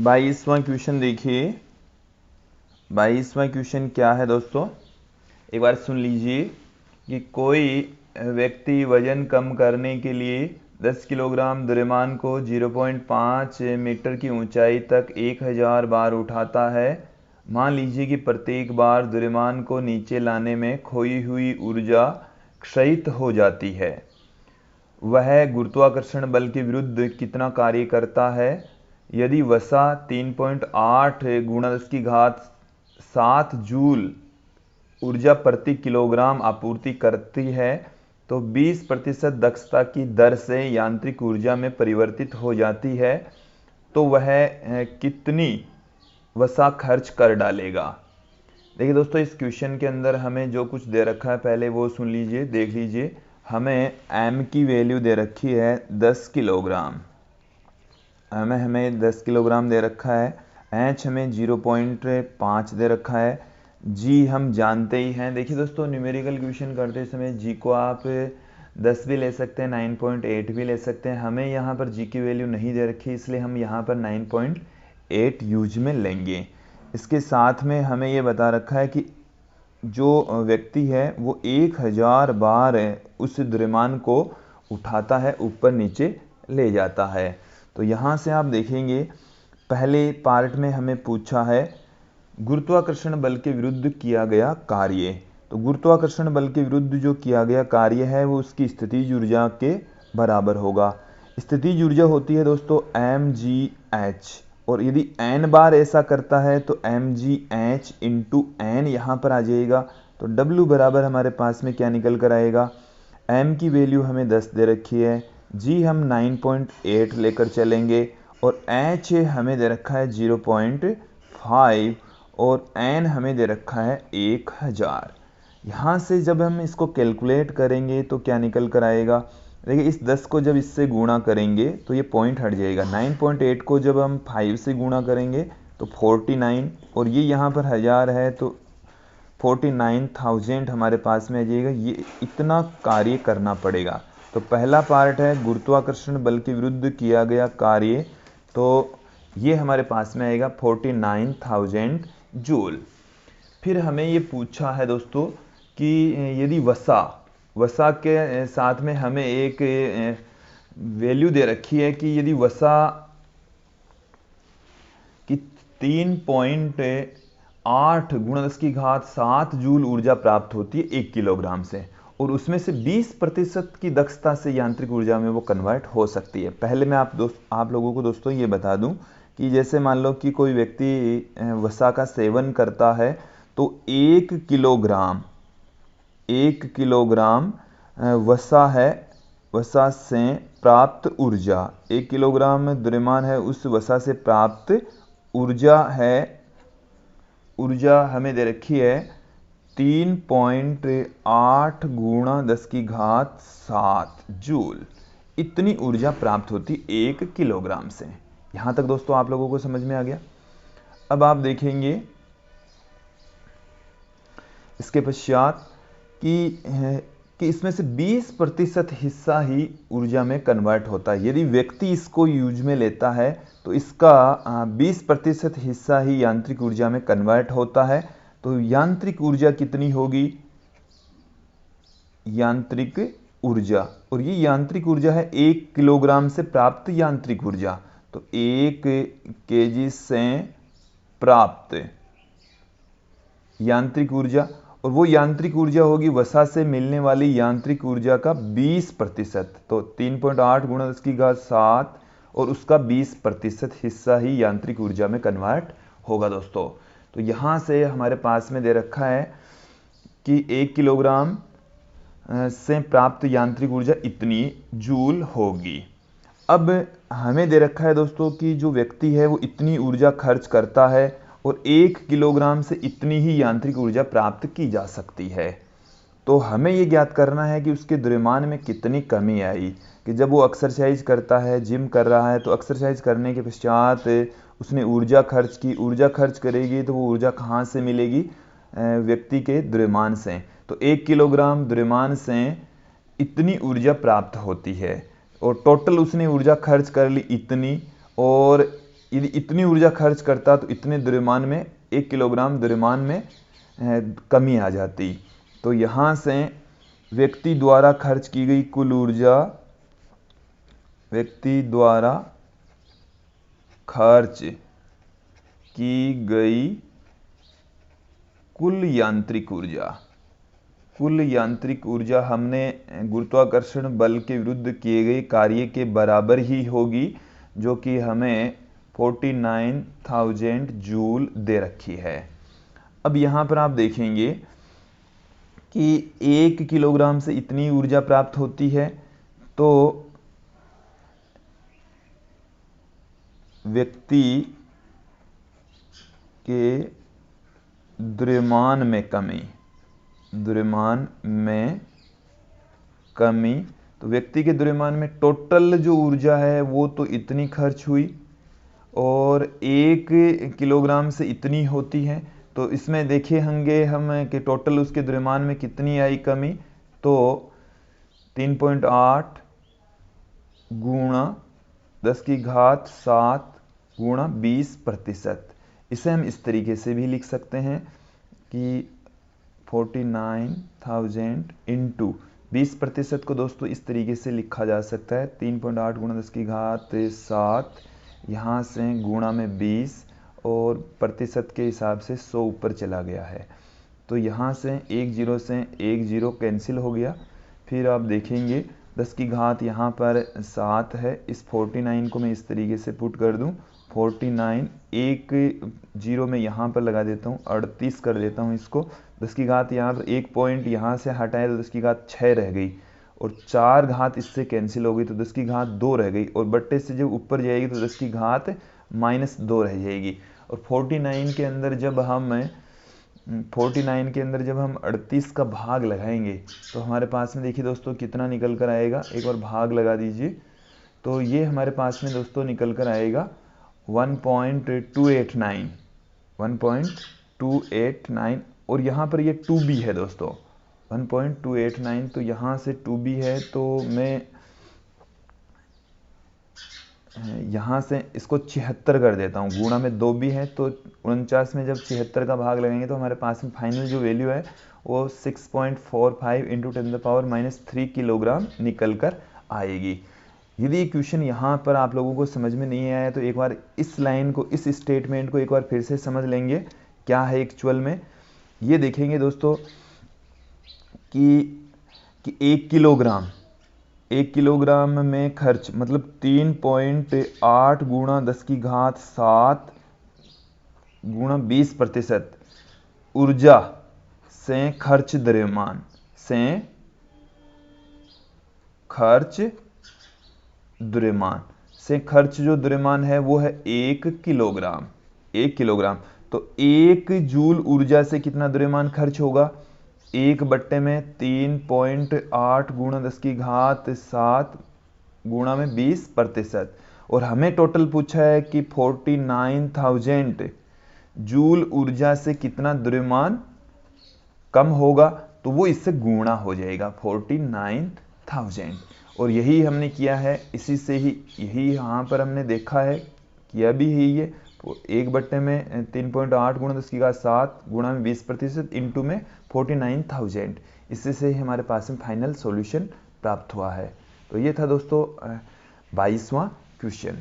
22वां question देखिए। 22वां question क्या है दोस्तों, एक बार सुन लीजिए कि कोई व्यक्ति वजन कम करने के लिए 10 किलोग्राम द्रव्यमान को 0.5 मीटर की ऊंचाई तक 1000 बार उठाता है। मान लीजिए कि प्रत्येक बार द्रव्यमान को नीचे लाने में खोई हुई ऊर्जा क्षयित हो जाती है। वह गुरुत्वाकर्षण बल के विरुद्ध कितना कार्य करता है? यदि वसा 3.8 गुणा 10⁻7 जूल ऊर्जा प्रति किलोग्राम आपूर्ति करती है तो 20% दक्षता की दर से यांत्रिक ऊर्जा में परिवर्तित हो जाती है, तो वह कितनी वसा खर्च कर डालेगा? देखिए दोस्तों, इस क्वेश्चन के अंदर हमें जो कुछ दे रखा है पहले वो सुन लीजिए, देख लीजिए। हमें m की वैल्यू दे रखी है 10 किलोग्राम, हमें 10 किलोग्राम दे रखा है। h हमें 0.5 दे रखा है। g हम जानते ही हैं। देखिए दोस्तों, न्यूमेरिकल क्वेश्चन करते समय g को आप 10 भी ले सकते हैं, 9.8 भी ले सकते हैं। हमें यहाँ पर g की वैल्यू नहीं दे रखी, इसलिए हम यहाँ पर 9.8 यूज में लेंगे। इसके साथ में हमें ये बता रखा है कि जो व्यक्ति है वो 1000 बार उस द्रव्यमान को उठाता है, ऊपर नीचे ले जाता है। तो यहाँ से आप देखेंगे पहले पार्ट में हमें पूछा है गुरुत्वाकर्षण बल के विरुद्ध किया गया कार्य। तो गुरुत्वाकर्षण बल के विरुद्ध जो किया गया कार्य है वो उसकी स्थितिज ऊर्जा के बराबर होगा। स्थितिज ऊर्जा होती है दोस्तों mgh, और यदि n बार ऐसा करता है तो mgh इंटू n यहाँ पर आ जाएगा। तो W बराबर हमारे पास में क्या निकल कर आएगा? m की वैल्यू हमें 10 दे रखी है, g हम 9.8 लेकर चलेंगे, और h हमें दे रखा है 0.5, और n हमें दे रखा है 1000। यहाँ से जब हम इसको कैलकुलेट करेंगे तो क्या निकल कर आएगा? देखिए, इस 10 को जब इससे गुणा करेंगे तो ये पॉइंट हट जाएगा। 9.8 को जब हम 5 से गुणा करेंगे तो 49, और ये यहाँ पर 1000 है तो 49,000 हमारे पास में आ जाएगा। ये इतना कार्य करना पड़ेगा। तो पहला पार्ट है गुरुत्वाकर्षण बल के विरुद्ध किया गया कार्य, तो ये हमारे पास में आएगा 49,000 जूल। फिर हमें ये पूछा है दोस्तों कि यदि वसा के साथ में हमें एक वैल्यू दे रखी है कि यदि वसा की 3.8 गुणा 10�7 जूल ऊर्जा प्राप्त होती है 1 किलोग्राम से, और उसमें से 20% की दक्षता से यांत्रिक ऊर्जा में वो कन्वर्ट हो सकती है। पहले मैं आप लोगों को दोस्तों ये बता दूं कि जैसे मान लो कि कोई व्यक्ति वसा का सेवन करता है तो 1 किलोग्राम वसा से प्राप्त ऊर्जा, 1 किलोग्राम द्रव्यमान है, उस वसा से प्राप्त ऊर्जा हमें दे रखी है 3.8 गुणा 10�7 जूल। इतनी ऊर्जा प्राप्त होती 1 किलोग्राम से। यहां तक दोस्तों आप लोगों को समझ में आ गया। अब आप देखेंगे इसके पश्चात कि इसमें से 20% हिस्सा ही ऊर्जा में कन्वर्ट होता है। यदि व्यक्ति इसको यूज में लेता है तो इसका 20% हिस्सा ही यांत्रिक ऊर्जा में कन्वर्ट होता है। तो यांत्रिक ऊर्जा कितनी होगी? यांत्रिक ऊर्जा, और ये यांत्रिक ऊर्जा है 1 किलोग्राम से प्राप्त यांत्रिक ऊर्जा। तो 1 kg से प्राप्त यांत्रिक ऊर्जा, और वो यांत्रिक ऊर्जा होगी वसा से मिलने वाली यांत्रिक ऊर्जा का 20%। तो 3.8 गुणा 10�7 और उसका 20% हिस्सा ही यांत्रिक ऊर्जा में कन्वर्ट होगा दोस्तों। तो यहाँ से हमारे पास में दे रखा है कि 1 किलोग्राम से प्राप्त यांत्रिक ऊर्जा इतनी जूल होगी। अब हमें दे रखा है दोस्तों कि जो व्यक्ति है वो इतनी ऊर्जा खर्च करता है और 1 किलोग्राम से इतनी ही यांत्रिक ऊर्जा प्राप्त की जा सकती है। तो हमें ये ज्ञात करना है कि उसके द्रव्यमान में कितनी कमी आई। कि जब वो एक्सरसाइज करता है, जिम कर रहा है, तो एक्सरसाइज करने के पश्चात उसने ऊर्जा खर्च की। ऊर्जा खर्च करेगी तो वो ऊर्जा कहाँ से मिलेगी? व्यक्ति के द्रव्यमान से। तो 1 किलोग्राम द्रव्यमान से इतनी ऊर्जा प्राप्त होती है, और टोटल उसने ऊर्जा खर्च कर ली इतनी, और यदि इतनी ऊर्जा खर्च करता तो इतने द्रव्यमान में 1 किलोग्राम द्रव्यमान में कमी आ जाती। तो यहाँ से व्यक्ति द्वारा खर्च की गई कुल ऊर्जा, व्यक्ति द्वारा खर्च की गई कुल यांत्रिक ऊर्जा, कुल यांत्रिक ऊर्जा हमने गुरुत्वाकर्षण बल के विरुद्ध किए गए कार्य के बराबर ही होगी, जो कि हमें 49,000 जूल दे रखी है। अब यहाँ पर आप देखेंगे कि 1 किलोग्राम से इतनी ऊर्जा प्राप्त होती है, तो व्यक्ति के द्रव्यमान में कमी, द्रव्यमान में कमी, तो व्यक्ति के द्रव्यमान में टोटल जो ऊर्जा है वो तो इतनी खर्च हुई और 1 किलोग्राम से इतनी होती है। तो इसमें देखे होंगे हम कि टोटल उसके द्रव्यमान में कितनी आई कमी, तो 3.8 गुणा 10⁻7 गुणा 20%। इसे हम इस तरीके से भी लिख सकते हैं कि 49,000 इंटू 20% को दोस्तों इस तरीके से लिखा जा सकता है 3.8 गुणा 10⁻7, यहाँ से गुणा में 20 और प्रतिशत के हिसाब से 100 ऊपर चला गया है। तो यहाँ से 1 0 से 1 0 कैंसिल हो गया। फिर आप देखेंगे 10 की घात यहाँ पर 7 है। इस 49 को मैं इस तरीके से पुट कर दूँ, 49 1 0 में यहाँ पर लगा देता हूँ, 38 कर देता हूँ इसको। 10 की घात यहाँ पर 1 पॉइंट यहाँ से हटाए तो 10 की घात 6 रह गई और 4 घात इससे कैंसिल हो गई तो 10 की घात 2 रह गई और बट्टे से जब ऊपर जाएगी तो 10 की घात -2 रह जाएगी। और 49 के अंदर जब हम 38 का भाग लगाएंगे तो हमारे पास में देखिए दोस्तों कितना निकल कर आएगा, एक बार भाग लगा दीजिए तो ये हमारे पास में दोस्तों निकल कर आएगा 1.289 और यहाँ पर ये 2b है दोस्तों 1.289, तो यहाँ से 2b है तो मैं यहाँ से इसको 76 कर देता हूँ, गुणा में 2b है तो 49 में जब 76 का भाग लगाएंगे तो हमारे पास में फाइनल जो वैल्यू है वो 6.45 इंटू 10⁻³ किलोग्राम निकल कर आएगी। यदि क्वेश्चन यहाँ पर आप लोगों को समझ में नहीं आया तो एक बार इस लाइन को, इस स्टेटमेंट को एक बार फिर से समझ लेंगे क्या है एक्चुअल में। ये देखेंगे दोस्तों कि 1 किलोग्राम में खर्च मतलब 3.8 गुणा 10⁻7 गुणा 20% ऊर्जा से खर्च द्रव्यमान से खर्च जो द्रव्यमान है वो है 1 किलोग्राम। तो 1 जूल ऊर्जा से कितना द्रव्यमान खर्च होगा, 1 बट्टे में 3.8 गुणा 10⁻7 गुणा में 20%। और हमें टोटल पूछा है कि 49,000 जूल ऊर्जा से कितना द्रव्यमान कम होगा, तो वो इससे गुणा हो जाएगा 49,000। और यही हमने किया है, इसी से ही यही यहाँ पर हमने देखा है, किया भी है ये 1 बट्टे में 3.8 गुणा 10⁻7 गुणा में 20% इंटू में 49,000। इससे से ही हमारे पास में फाइनल सॉल्यूशन प्राप्त हुआ है। तो ये था दोस्तों 22वां क्वेश्चन।